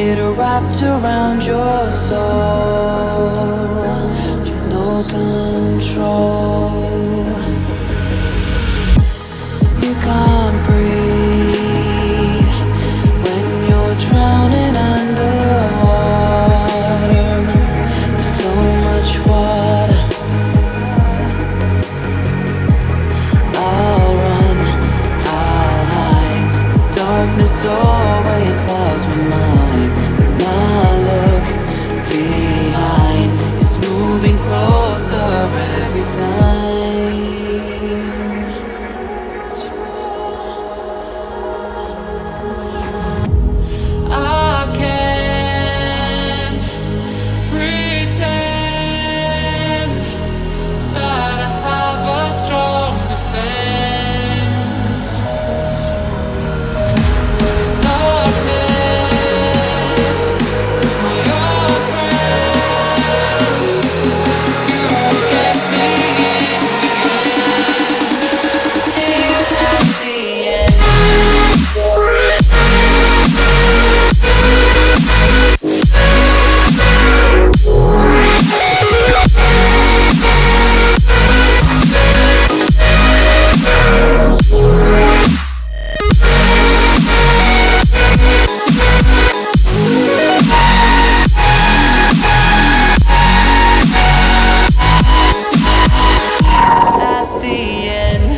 It wrapped around your soul with no control. You can't breathe when you're drowning underwater. There's so much water. I'll run, I'll hide. Darkness always clouds my mind. When I look behind, it's moving closer every time. I can't pretend that I have a strong defense. 'Cause darkness, my old friend, you get me in the end. See you at the end. At the end.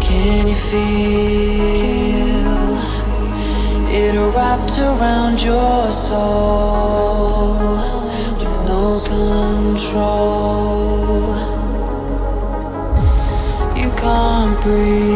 Can you feel it wrapped around your soul with no control? You can't breathe.